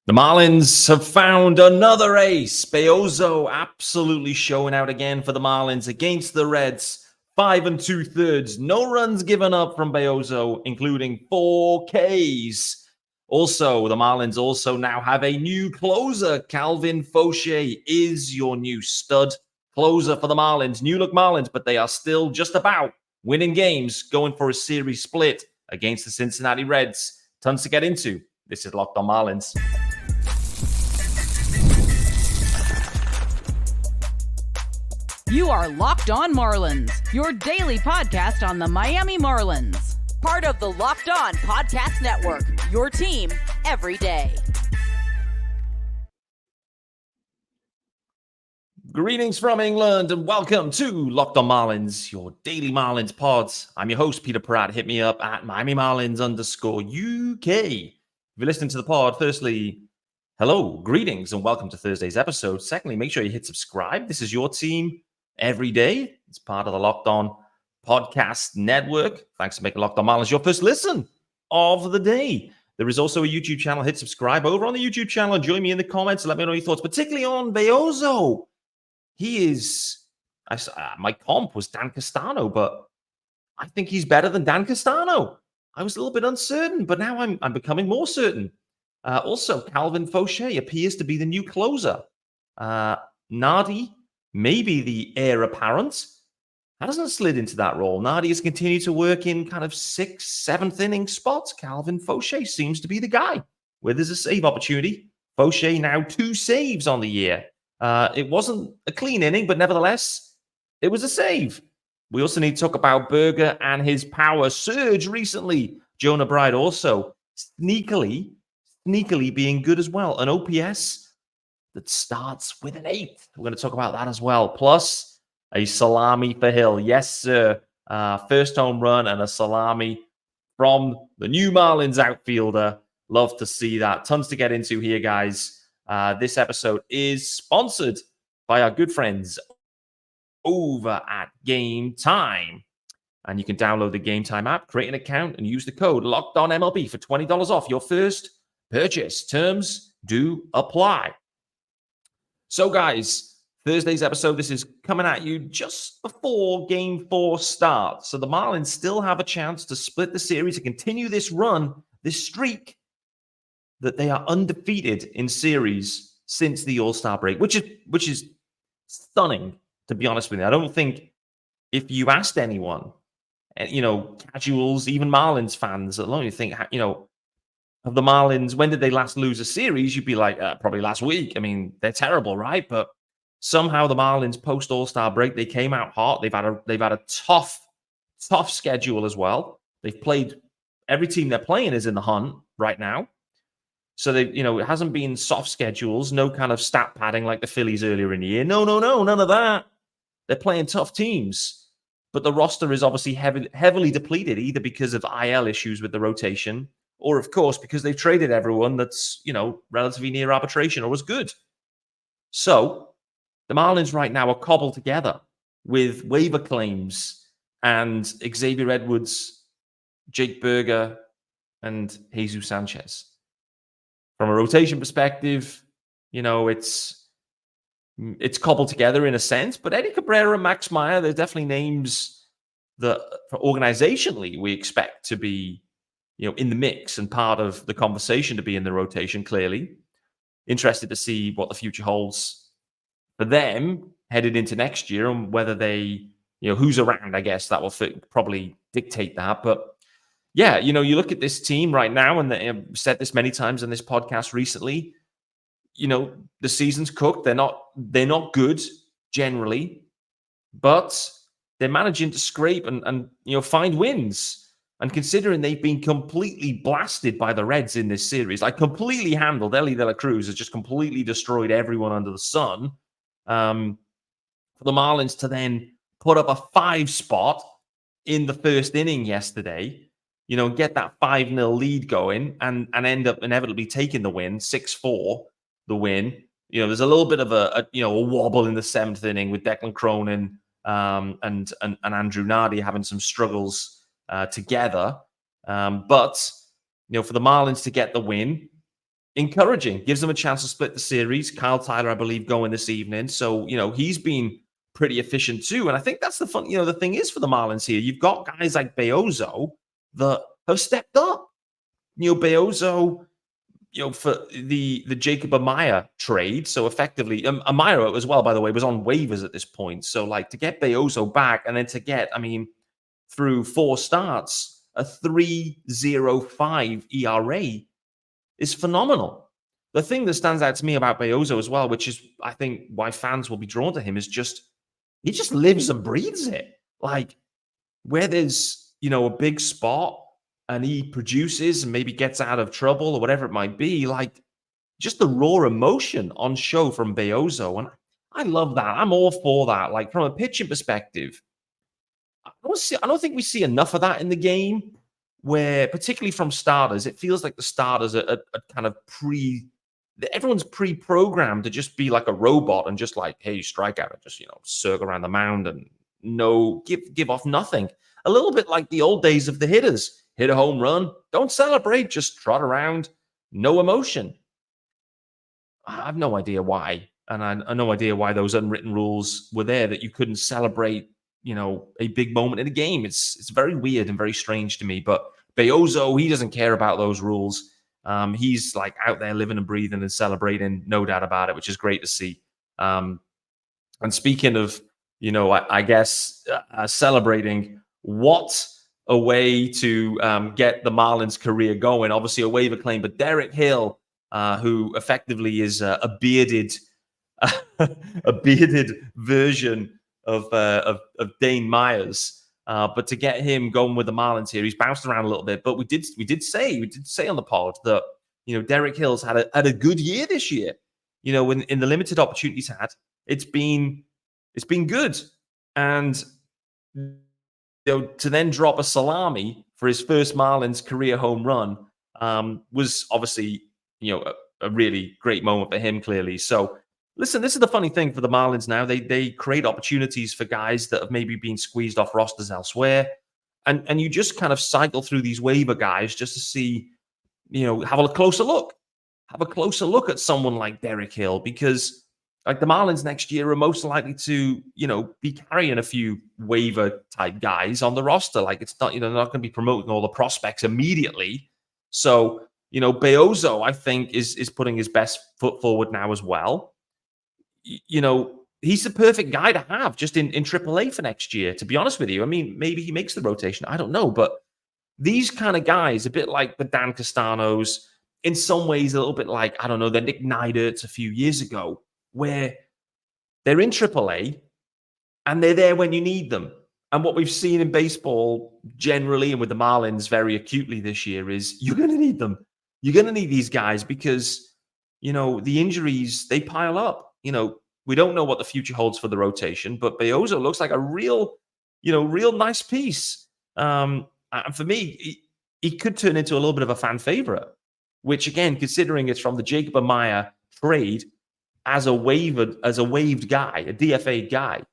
The Marlins have found another ace. Bellozo absolutely showing out again for the Marlins against the Reds. 5 2/3. No runs given up from Bellozo, including 4 Ks. Also, the Marlins also now have a new closer. Calvin Faucher is your new stud closer for the Marlins. New look Marlins, but they are still just about winning games, going for a series split against the Cincinnati Reds. Tons to get into. This is Locked on Marlins. You are Locked on Marlins, your daily podcast on the Miami Marlins. Part of the Locked On Podcast Network, your team every day. Greetings from England and welcome to Locked on Marlins, your daily Marlins pods. I'm your host, Peter Pratt. Hit me up at Miami Marlins_UK. If you're listening to the pod, firstly, hello, greetings, and welcome to Thursday's episode. Secondly, make sure you hit subscribe. This is your team every day. It's part of the Locked On Podcast Network. Thanks for making Locked on Marlins your first listen of the day. There is also a YouTube channel. Hit subscribe over on the YouTube channel. Join me in the comments. Let me know your thoughts, particularly on Bellozo. He is, my comp was Dan Castano, but I think he's better than Dan Castano. I was a little bit uncertain, but now I'm becoming more certain. Also, Calvin Faucher appears to be the new closer. Nardi, maybe the heir apparent, hasn't slid into that role. Nardi has continued to work in kind of 6th, 7th inning spots. Calvin Faucher seems to be the guy where there's a save opportunity. Faucher now 2 saves on the year. It wasn't a clean inning, but nevertheless, it was a save. We also need to talk about Berger and his power surge recently. Jonah Bride also sneakily being good as well. An OPS that starts with an 8. We're going to talk about that as well. Plus, a salami for Hill. Yes, sir. First home run and a salami from the new Marlins outfielder. Love to see that. Tons to get into here, guys. This episode is sponsored by our good friends over at Gametime. And you can download the Gametime app, create an account, and use the code LOCKEDONMLB for $20 off your first purchase. Terms do apply. So, guys, Thursday's episode, this is coming at you just before Game 4 starts. So the Marlins still have a chance to split the series and continue this run, this streak, that they are undefeated in series since the All-Star break, which is stunning, to be honest with you. I don't think if you asked anyone, casuals, even Marlins fans alone, you think, of the Marlins, when did they last lose a series? You'd be like, probably last week. I mean, they're terrible, right? But somehow the Marlins post All-Star break, they came out hot. They've had a tough schedule as well. They've played, every team they're playing is in the hunt right now. So they, it hasn't been soft schedules, no kind of stat padding like the Phillies earlier in the year. No, none of that. They're playing tough teams. But the roster is obviously heavily depleted, either because of IL issues with the rotation, or, of course, because they've traded everyone that's, relatively near arbitration or was good. So the Marlins right now are cobbled together with waiver claims and Xavier Edwards, Jake Berger, and Jesus Sanchez. From a rotation perspective, it's cobbled together in a sense. But Eddie Cabrera and Max Meyer, they're definitely names that, organizationally, we expect to be in the mix and part of the conversation to be in the rotation, clearly. Interested to see what the future holds for them headed into next year and whether they, who's around, I guess, that will probably dictate that. But yeah, you look at this team right now, and I've said this many times in this podcast recently, the season's cooked. They're not good generally, but they're managing to scrape and find wins. And considering they've been completely blasted by the Reds in this series, like completely handled, Ellie De La Cruz has just completely destroyed everyone under the sun. For the Marlins to then put up a 5 spot in the first inning yesterday, get that 5-0 lead going and end up inevitably taking the win, 6-4, the win. There's a little bit of a wobble in the 7th inning with Declan Cronin and Andrew Nardi having some struggles together. But for the Marlins to get the win, encouraging. Gives them a chance to split the series. Kyle Tyler, I believe, going this evening. So, he's been pretty efficient too. And I think that's the fun, the thing is for the Marlins here, you've got guys like Bellozo that have stepped up. Bellozo, for the Jacob Amaya trade. So effectively, Amaya as well, by the way, was on waivers at this point. So to get Bellozo back and then to get, through 4 starts, a 3.05 ERA is phenomenal. The thing that stands out to me about Bellozo as well, which is, I think, why fans will be drawn to him, is he just lives and breathes it. Where there's, a big spot and he produces and maybe gets out of trouble or whatever it might be, just the raw emotion on show from Bellozo. And I love that. I'm all for that. From a pitching perspective, I don't think we see enough of that in the game, where particularly from starters, it feels like the starters are kind of everyone's pre-programmed to just be like a robot and just hey, strike out and just, circle around the mound and give off nothing. A little bit like the old days of the hitters. Hit a home run, don't celebrate, just trot around, no emotion. I have no idea why. And I have no idea why those unwritten rules were there, that you couldn't celebrate, a big moment in a game. It's very weird and very strange to me. But Bellozo, he doesn't care about those rules. He's out there living and breathing and celebrating, no doubt about it, which is great to see. And speaking of, I guess celebrating, what a way to get the Marlins career going. Obviously a waiver claim, but Derek Hill, who effectively is a bearded version of Dane Myers. But to get him going with the Marlins here, he's bounced around a little bit. But we did say on the pod that Derek Hill's had a good year this year. In the limited opportunities had, it's been good. And to then drop a salami for his first Marlins career home run was obviously a really great moment for him, clearly. So listen, this is the funny thing for the Marlins now. They create opportunities for guys that have maybe been squeezed off rosters elsewhere. And you just kind of cycle through these waiver guys just to see, have a closer look. Have a closer look at someone like Derek Hill, because the Marlins next year are most likely to, be carrying a few waiver type guys on the roster. It's not, they're not going to be promoting all the prospects immediately. So, Bellozo, I think, is putting his best foot forward now as well. He's the perfect guy to have just in AAA for next year, to be honest with you. Maybe he makes the rotation. I don't know. But these kind of guys, a bit like the Dan Castanos, in some ways, a little bit like, I don't know, the Nick Neiderts a few years ago, where they're in AAA and they're there when you need them. And what we've seen in baseball generally, and with the Marlins very acutely this year, is you're going to need them. You're going to need these guys because, the injuries, they pile up. We don't know what the future holds for the rotation, but Bellozo looks like a real nice piece. And for me, he could turn into a little bit of a fan favorite, which again, considering it's from the Jacob Amaya trade, as a waived guy, a DFA guy,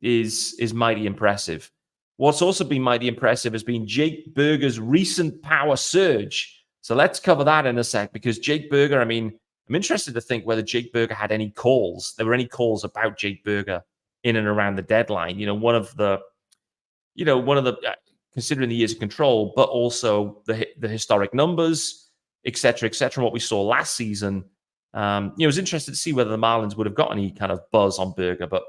is mighty impressive. What's also been mighty impressive has been Jake Burger's recent power surge. So let's cover that in a sec, because Jake Burger, I'm interested to think whether Jake Burger had any calls. There were any calls about Jake Burger in and around the deadline. One of the considering the years of control, but also the historic numbers, et cetera, what we saw last season. I was interested to see whether the Marlins would have got any kind of buzz on Burger. But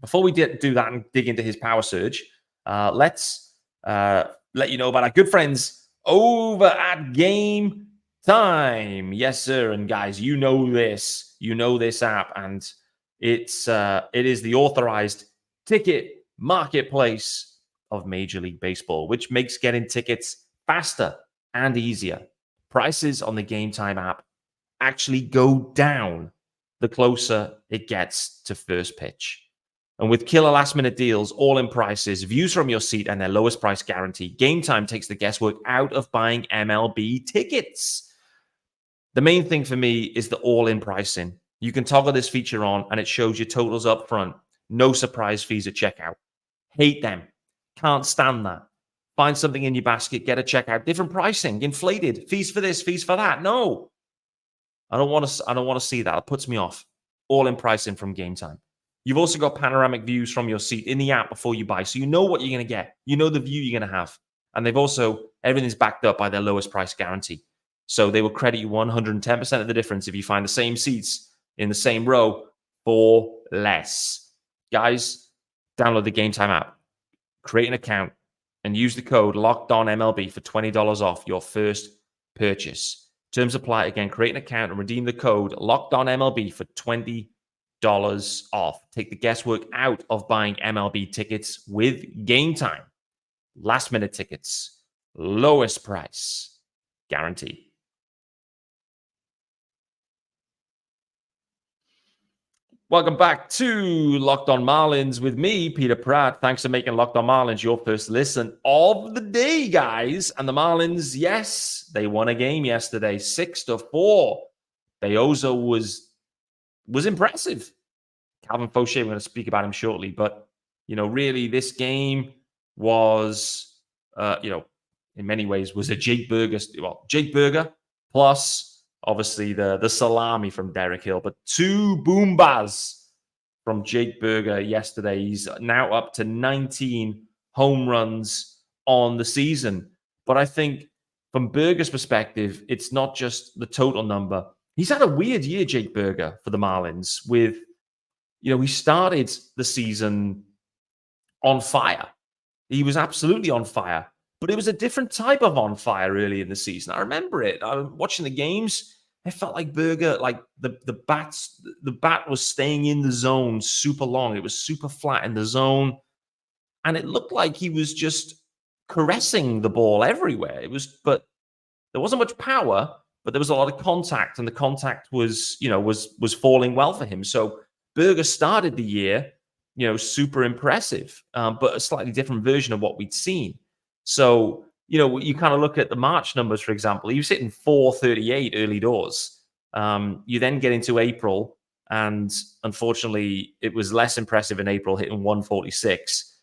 before we do that and dig into his power surge, let's let you know about our good friends over at Gametime. Yes, sir. And guys, you know this app, and it is the authorized ticket marketplace of Major League Baseball, which makes getting tickets faster and easier. Prices on the Gametime app actually go down the closer it gets to first pitch. And with killer last-minute deals, all-in prices, views from your seat, and their lowest price guarantee, Gametime takes the guesswork out of buying MLB tickets. The main thing for me is the all-in pricing. You can toggle this feature on, and it shows your totals up front. No surprise fees at checkout. Hate them. Can't stand that. Find something in your basket, get a checkout. Different pricing, inflated. Fees for this, fees for that. No. I don't want to see that. It puts me off. All in pricing from Gametime. You've also got panoramic views from your seat in the app before you buy. So you know what you're going to get. You know the view you're going to have. And they've also, everything's backed up by their lowest price guarantee. So they will credit you 110% of the difference if you find the same seats in the same row for less. Guys, download the Gametime app, create an account, and use the code LOCKEDONMLB for $20 off your first purchase. Terms apply. Again, create an account and redeem the code LOCKEDONMLB for $20 off. Take the guesswork out of buying MLB tickets with Gametime. Last minute tickets, lowest price, guaranteed. Welcome back to Locked On Marlins with me, Peter Pratt. Thanks for making Locked On Marlins your first listen of the day, guys. And the Marlins, yes, they won a game yesterday, 6-4. Bellozo was impressive. Calvin Faucher, we're going to speak about him shortly. But, really this game was, in many ways was a Jake Burger plus obviously the salami from Derek Hill, but 2 boombas from Jake Burger yesterday. He's now up to 19 home runs on the season. But I think from Burger's perspective, it's not just the total number. He's had a weird year, Jake Burger, for the Marlins with, he started the season on fire. He was absolutely on fire. But it was a different type of on fire early in the season. I remember it. I was watching the games. It felt like Burger, like the bat was staying in the zone super long. It was super flat in the zone. And it looked like he was just caressing the ball everywhere. But there wasn't much power, but there was a lot of contact. And the contact was falling well for him. So Burger started the year, super impressive, but a slightly different version of what we'd seen. So, you kind of look at the March numbers, for example. He was hitting .438 early doors. You then get into April, and unfortunately, it was less impressive in April, hitting .146.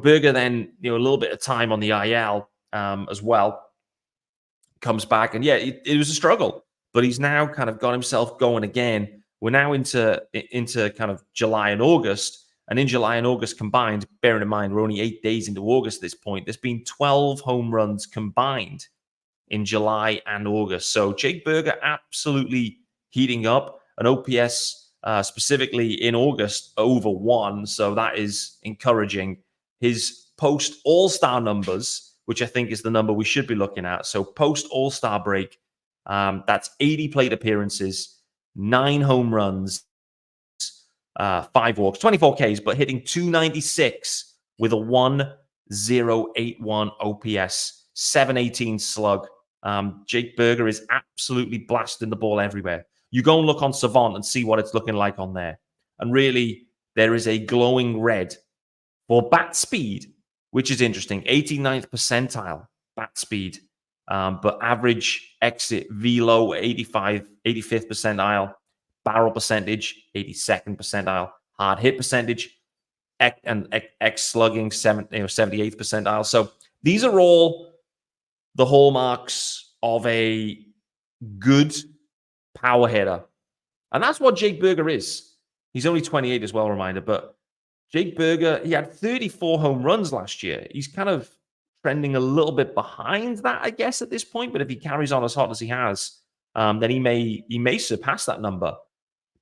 Burger then, a little bit of time on the IL as well, comes back. And yeah, it was a struggle, but he's now kind of got himself going again. We're now into kind of July and August. And in July and August combined, bearing in mind we're only 8 days into August at this point, there's been 12 home runs combined in July and August. So Jake Burger absolutely heating up. An OPS specifically in August over 1. So that is encouraging. His post All-Star numbers, which I think is the number we should be looking at. So post All-Star break, that's 80 plate appearances, 9 home runs, 5 walks, 24 Ks, but hitting .296 with a 1.081 OPS, 718 slug. Jake Burger is absolutely blasting the ball everywhere. You go and look on Savant and see what it's looking like on there. And really, there is a glowing red for bat speed, which is interesting. 89th percentile bat speed, but average exit velo 85th percentile. Barrel percentage, 82nd percentile. Hard hit percentage, and X slugging, 78th percentile. So these are all the hallmarks of a good power hitter. And that's what Jake Burger is. He's only 28 as well, reminder. But Jake Burger, he had 34 home runs last year. He's kind of trending a little bit behind that, I guess, at this point. But if he carries on as hot as he has, then he may surpass that number.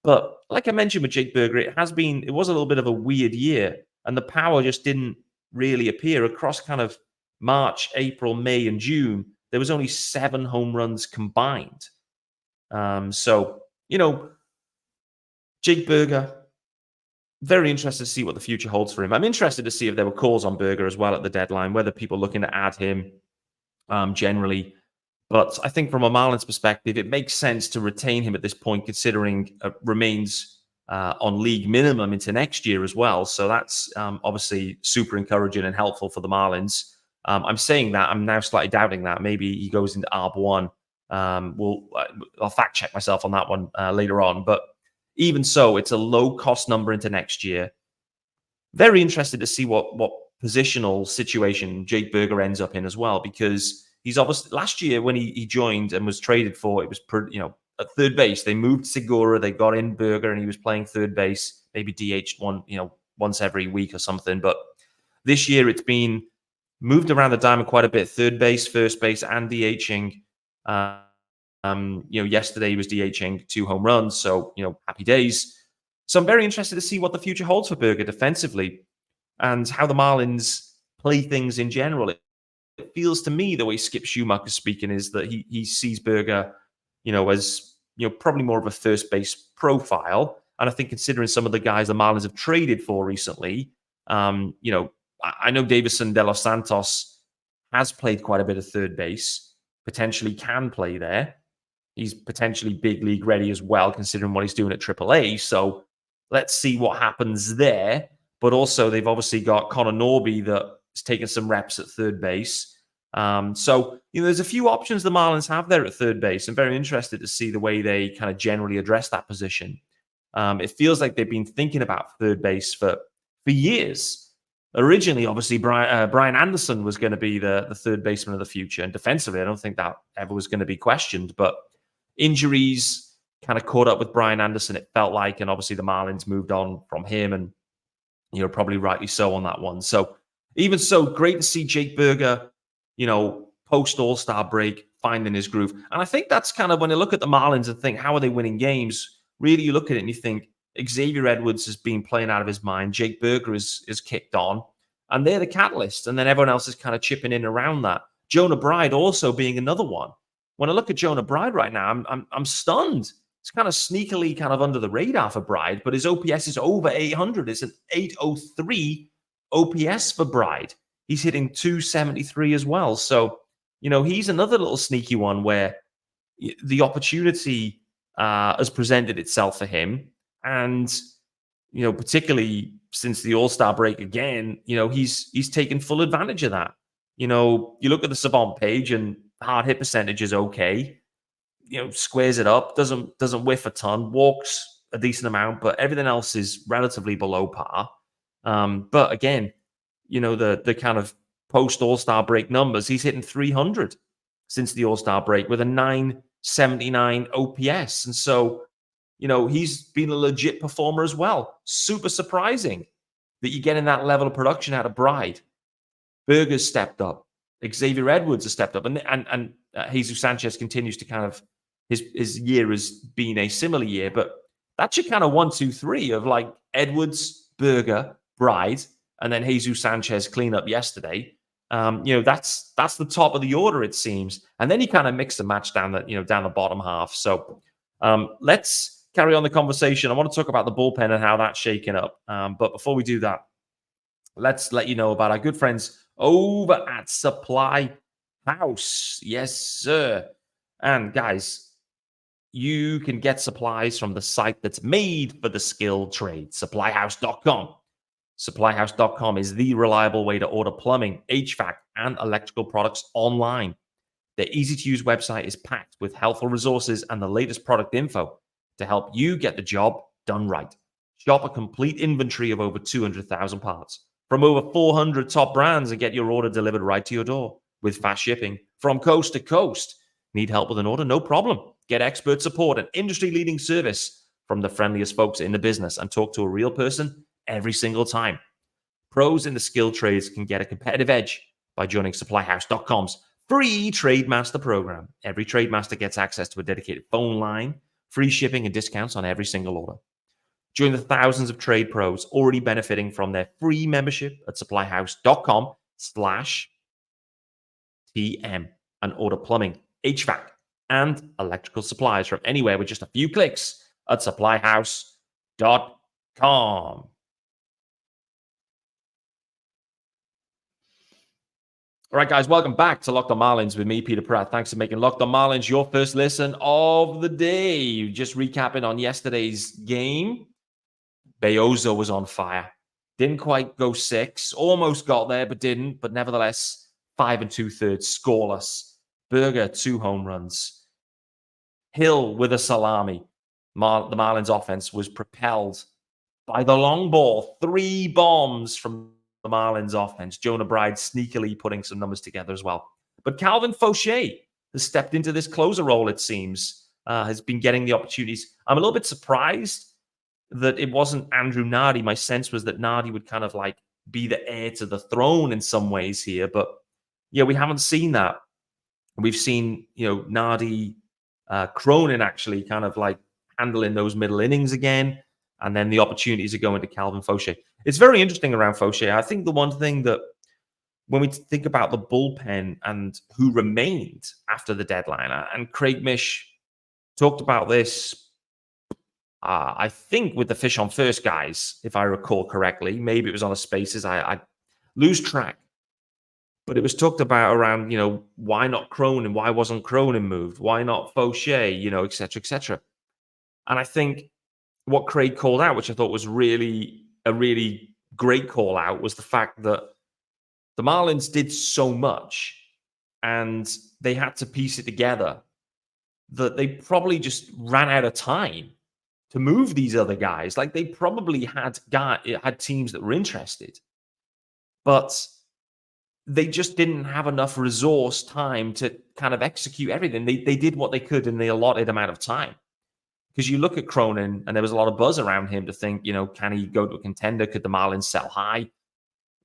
But like I mentioned with Jake Burger, it was a little bit of a weird year, and the power just didn't really appear across kind of March, April, May, and June. There was only 7 home runs combined. So, Jake Burger, very interested to see what the future holds for him. I'm interested to see if there were calls on Burger as well at the deadline, whether people looking to add him generally. But I think from a Marlins perspective, it makes sense to retain him at this point, considering remains on league minimum into next year as well. So that's obviously super encouraging and helpful for the Marlins. I'm saying that. I'm now slightly doubting that. Maybe he goes into ARB1. I'll fact check myself on that one later on. But even so, it's a low-cost number into next year. Very interested to see what positional situation Jake Burger ends up in as well, because he's obviously, last year when he joined and was traded for, it was at third base. They moved Segura, they got in Berger, and he was playing third base, maybe DH'd once every week or something. But this year it's been moved around the diamond quite a bit. Third base, first base, and DHing. Yesterday he was DHing 2 home runs, so happy days. So I'm very interested to see what the future holds for Berger defensively and how the Marlins play things in general. It feels to me, the way Skip Schumacher is speaking, is that he sees Berger, as probably more of a first base profile. And I think considering some of the guys the Marlins have traded for recently, I know Davison De Los Santos has played quite a bit of third base, potentially can play there. He's potentially big league ready as well, considering what he's doing at AAA. So let's see what happens there. But also, they've obviously got Connor Norby that's taken some reps at third base. So there's a few options the Marlins have there at third base. I'm very interested to see the way they kind of generally address that position. It feels like they've been thinking about third base for years. Originally, obviously, Brian Anderson was going to be the third baseman of the future. And defensively, I don't think that ever was going to be questioned. But injuries kind of caught up with Brian Anderson, it felt like. And obviously, the Marlins moved on from him. And, probably rightly so on that one. So even so, great to see Jake Berger, post All-Star break, finding his groove. And I think that's kind of when you look at the Marlins and think, how are they winning games? Really, you look at it and you think, Xavier Edwards has been playing out of his mind. Jake Berger is kicked on. And they're the catalyst. And then everyone else is kind of chipping in around that. Jonah Bride also being another one. When I look at Jonah Bride right now, I'm stunned. It's kind of sneakily kind of under the radar for Bride, but his OPS is over 800. It's an 803 OPS for Bride. He's hitting 273 as well. So, he's another little sneaky one where the opportunity has presented itself for him. And, particularly since the All-Star break again, he's taken full advantage of that. You look at the Savant page and hard hit percentage is okay. Squares it up, doesn't whiff a ton, walks a decent amount, but everything else is relatively below par. But again, the kind of post All-Star break numbers, he's hitting 300 since the All-Star break with a 979 OPS. And so, he's been a legit performer as well. Super surprising that you're getting that level of production out of Bride. Berger's stepped up. Xavier Edwards has stepped up. And Jesus Sanchez continues to kind of, his year has been a similar year. But that's your kind of 1, 2, 3 of like Edwards, Berger, Bride, and then Jesus Sanchez cleanup yesterday. That's the top of the order, it seems. And then you kind of mix and match down the bottom half. So let's carry on the conversation. I want to talk about the bullpen and how that's shaking up. But before we do that, let's let you know about our good friends over at SupplyHouse. Yes, sir. And guys, you can get supplies from the site that's made for the skilled trade, SupplyHouse.com. SupplyHouse.com is the reliable way to order plumbing, HVAC, and electrical products online. Their easy-to-use website is packed with helpful resources and the latest product info to help you get the job done right. Shop a complete inventory of over 200,000 parts from over 400 top brands and get your order delivered right to your door with fast shipping from coast to coast. Need help with an order? No problem. Get expert support and industry-leading service from the friendliest folks in the business and talk to a real person every single time. Pros in the skilled trades can get a competitive edge by joining SupplyHouse.com's free Trade Master program. Every Trade Master gets access to a dedicated phone line, free shipping, and discounts on every single order. Join the thousands of trade pros already benefiting from their free membership at SupplyHouse.com/TM and order plumbing, HVAC, and electrical supplies from anywhere with just a few clicks at SupplyHouse.com. All right, guys, welcome back to Locked on Marlins with me, Peter Pratt. Thanks for making Locked on Marlins your first listen of the day. Just recapping on yesterday's game. Bellozo was on fire. Didn't quite go 6. Almost got there, but didn't. But nevertheless, 5 2/3 scoreless. Berger, 2 home runs. Hill with a salami. The Marlins offense was propelled by the long ball. 3 bombs from the Marlins offense. Jonah Bride sneakily putting some numbers together as well. But Calvin Faucher has stepped into this closer role, it seems. has been getting the opportunities. I'm a little bit surprised that it wasn't Andrew Nardi. My sense was that Nardi would kind of like be the heir to the throne in some ways here. But yeah, we haven't seen that. We've seen, Nardi, Cronin actually kind of like handling those middle innings again. And then the opportunities are going to Calvin Faucher. It's very interesting around Faucher. I think the one thing that when we think about the bullpen and who remained after the deadline, and Craig Mish talked about this, I think with the Fish on First guys, if I recall correctly. Maybe it was on a Spaces. I lose track. But it was talked about around, why not Cronin? Why wasn't Cronin moved? Why not Faucher? Et cetera, et cetera. And I think what Craig called out, which I thought was a really great call out, was the fact that the Marlins did so much and they had to piece it together that they probably just ran out of time to move these other guys. Like they probably had teams that were interested, but they just didn't have enough resource time to kind of execute everything. They did what they could in the allotted amount of time. Because you look at Cronin, and there was a lot of buzz around him to think, can he go to a contender? Could the Marlins sell high?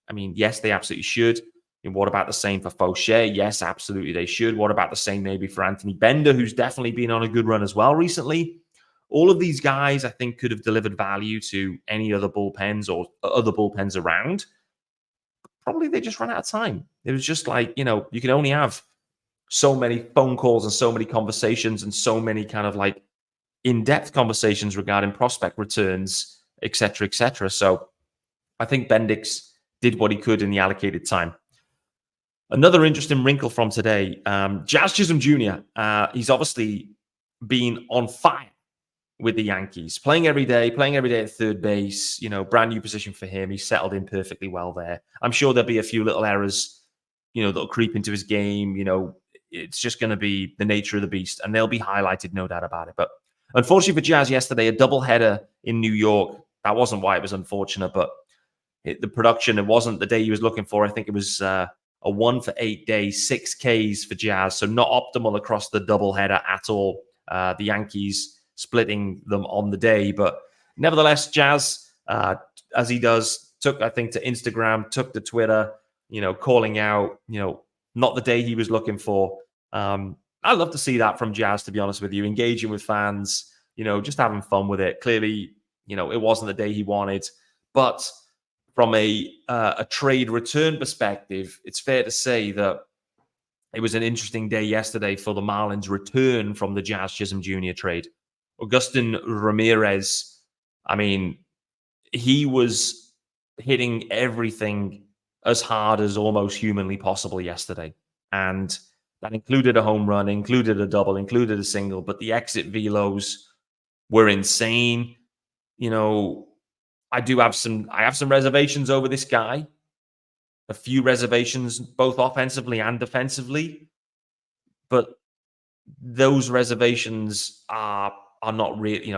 I mean, yes, they absolutely should. And what about the same for Faucher? Yes, absolutely they should. What about the same maybe for Anthony Bender, who's definitely been on a good run as well recently? All of these guys, I think, could have delivered value to any other bullpens or other bullpens around. Probably they just ran out of time. It was just like, you can only have so many phone calls and so many conversations and so many kind of like in-depth conversations regarding prospect returns, et cetera, et cetera. So I think Bendix did what he could in the allocated time. Another interesting wrinkle from today, Jazz Chisholm Jr., he's obviously been on fire with the Yankees, playing every day at third base, brand new position for him. He's settled in perfectly well there. I'm sure there'll be a few little errors, that'll creep into his game. It's just going to be the nature of the beast, and they'll be highlighted, no doubt about it. But unfortunately for Jazz yesterday, a doubleheader in New York. That wasn't why it was unfortunate, but the production, it wasn't the day he was looking for. I think it was a 1-for-8 day, 6 Ks for Jazz. So not optimal across the doubleheader at all. The Yankees splitting them on the day. But nevertheless, Jazz, as he does, took, I think, to Instagram, took to Twitter, calling out, not the day he was looking for. I love to see that from Jazz, to be honest with you, engaging with fans, just having fun with it. Clearly, it wasn't the day he wanted. But from a trade return perspective, it's fair to say that it was an interesting day yesterday for the Marlins return from the Jazz Chisholm Jr. trade. Agustin Ramirez, I mean, he was hitting everything as hard as almost humanly possible yesterday. And that included a home run, included a double, included a single, but the exit velos were insane. I have some reservations over this guy. A few reservations, both offensively and defensively. But those reservations are not really,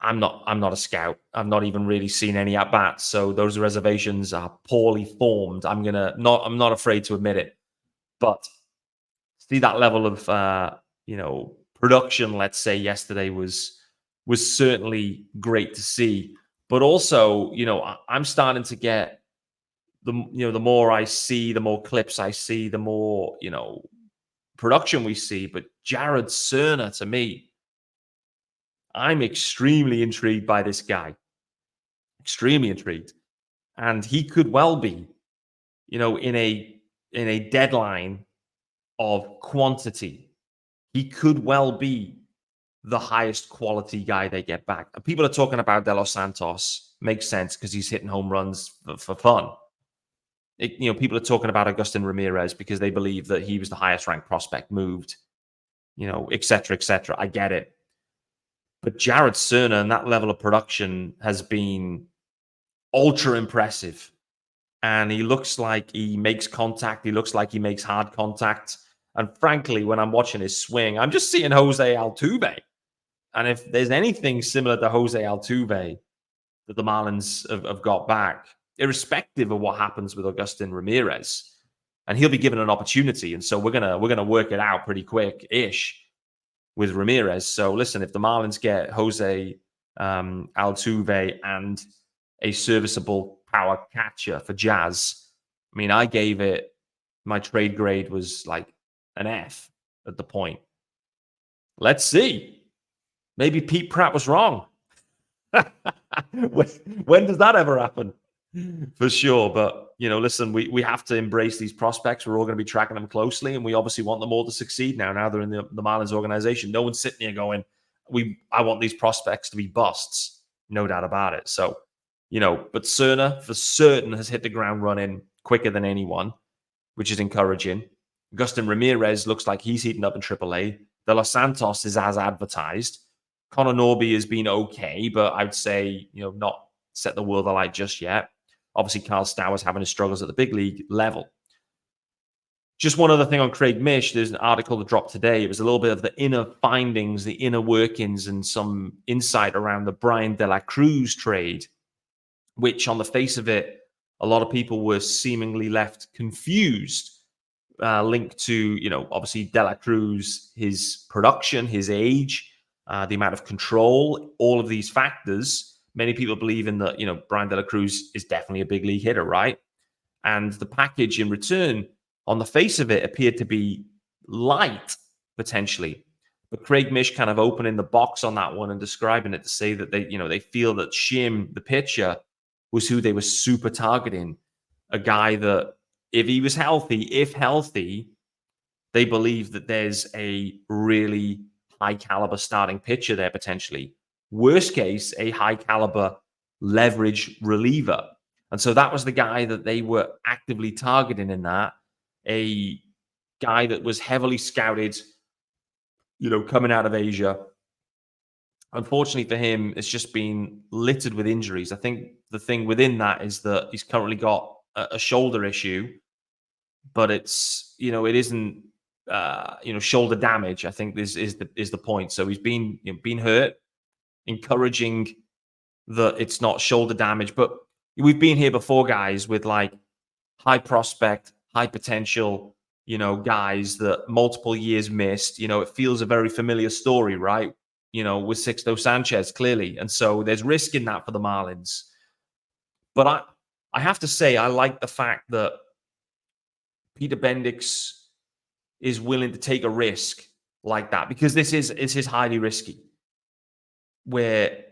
I'm not a scout. I've not even really seen any at bats. So those reservations are poorly formed. I'm not afraid to admit it. But see that level of production, let's say, yesterday was certainly great to see. But also, I'm starting to get the more I see, the more clips I see, the more production we see. But Jared Cerner, to me, I'm extremely intrigued by this guy. Extremely intrigued. And he could well be, in a deadline of quantity, he could well be the highest quality guy they get back. And people are talking about De Los Santos. Makes sense because he's hitting home runs for fun. People are talking about Agustin Ramirez because they believe that he was the highest ranked prospect moved, et cetera, et cetera. I get it. But Jared Cerner and that level of production has been ultra impressive. And he looks like he makes contact. He looks like he makes hard contact. And frankly, when I'm watching his swing, I'm just seeing Jose Altuve. And if there's anything similar to Jose Altuve that the Marlins have got back, irrespective of what happens with Agustin Ramirez, and he'll be given an opportunity. And so we're gonna work it out pretty quick-ish. with Ramirez. So listen, if the Marlins get Jose Altuve and a serviceable power catcher for Jazz, I mean, I gave it, my trade grade was like an F at the point. Let's see. Maybe Pete Pratt was wrong. When does that ever happen? For sure. But, listen, we have to embrace these prospects. We're all going to be tracking them closely, and we obviously want them all to succeed now. Now they're in the Marlins organization. No one's sitting here going, I want these prospects to be busts. No doubt about it. So, but Cerna for certain has hit the ground running quicker than anyone, which is encouraging. Agustin Ramirez looks like he's heating up in AAA. De Los Santos is as advertised. Connor Norby has been okay, but I'd say, not set the world alight just yet. Obviously, Carl Stowers having his struggles at the big league level. Just one other thing on Craig Mish. There's an article that dropped today. It was a little bit of the inner findings, the inner workings, and some insight around the Brian De La Cruz trade, which on the face of it, a lot of people were seemingly left confused, linked to, obviously De La Cruz, his production, his age, the amount of control, all of these factors. Many people believe in that, Brian De La Cruz is definitely a big league hitter, right? And the package in return, on the face of it, appeared to be light, potentially. But Craig Mish kind of opening the box on that one and describing it to say that they feel that Shim, the pitcher, was who they were super targeting. A guy that, if he was healthy, they believe that there's a really high caliber starting pitcher there potentially. Worst case, a high caliber leverage reliever. And so that was the guy that they were actively targeting in that. A guy that was heavily scouted, coming out of Asia. Unfortunately for him, it's just been littered with injuries. I think the thing within that is that he's currently got a shoulder issue, but it's, it isn't, shoulder damage, I think is the point. So he's been hurt, encouraging that it's not shoulder damage. But we've been here before, guys, with like high prospect, high potential, guys that multiple years missed. It feels a very familiar story, right? With Sixto Sanchez, clearly. And so there's risk in that for the Marlins. But I have to say, I like the fact that Peter Bendix is willing to take a risk like that, because this is highly risky. Where,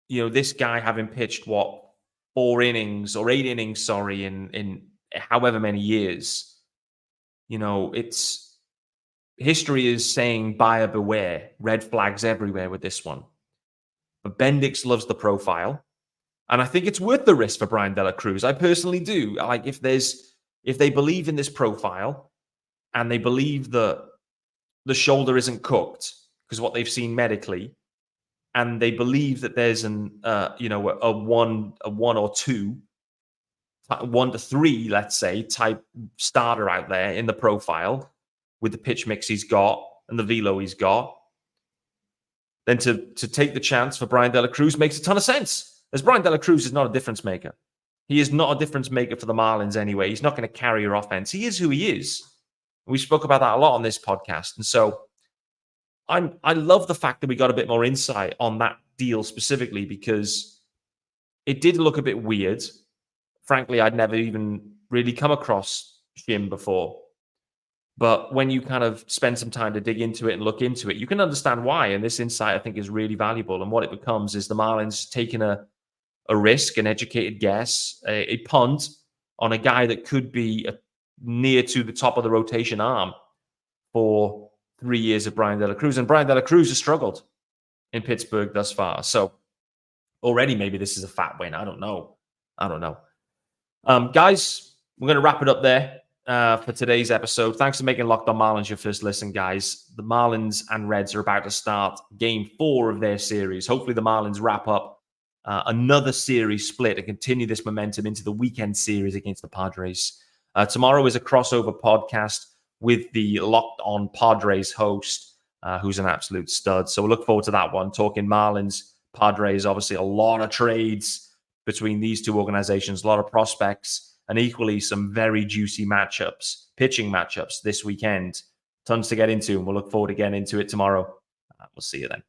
this guy having pitched 8 innings, in however many years, it's history is saying buyer beware, red flags everywhere with this one. But Bendix loves the profile, and I think it's worth the risk for Brian De La Cruz. I personally do. Like, if they believe in this profile and they believe that the shoulder isn't cooked because what they've seen medically, and they believe that there's a 1 or 2, 1 to 3, let's say, type starter out there in the profile with the pitch mix he's got and the velo he's got, then to take the chance for Brian De La Cruz makes a ton of sense. As Brian De La Cruz is not a difference maker. He is not a difference maker for the Marlins anyway. He's not going to carry your offense. He is who he is. We spoke about that a lot on this podcast. And so I love the fact that we got a bit more insight on that deal specifically, because it did look a bit weird. Frankly, I'd never even really come across Shim before. But when you kind of spend some time to dig into it and look into it, you can understand why. And this insight, I think, is really valuable. And what it becomes is the Marlins taking a risk, an educated guess, a punt on a guy that could be near to the top of the rotation arm for 3 years of Brian De La Cruz. And Brian De La Cruz has struggled in Pittsburgh thus far. So already maybe this is a fat win. I don't know. Guys, we're going to wrap it up there for today's episode. Thanks for making Locked On Marlins your first listen, guys. The Marlins and Reds are about to start game 4 of their series. Hopefully the Marlins wrap up another series split and continue this momentum into the weekend series against the Padres. Tomorrow is a crossover podcast with the Locked On Padres host, who's an absolute stud. So we'll look forward to that one, talking Marlins, Padres. Obviously a lot of trades between these two organizations, a lot of prospects, and equally some very juicy matchups, pitching matchups this weekend. Tons to get into, and we'll look forward to getting into it tomorrow. We'll see you then.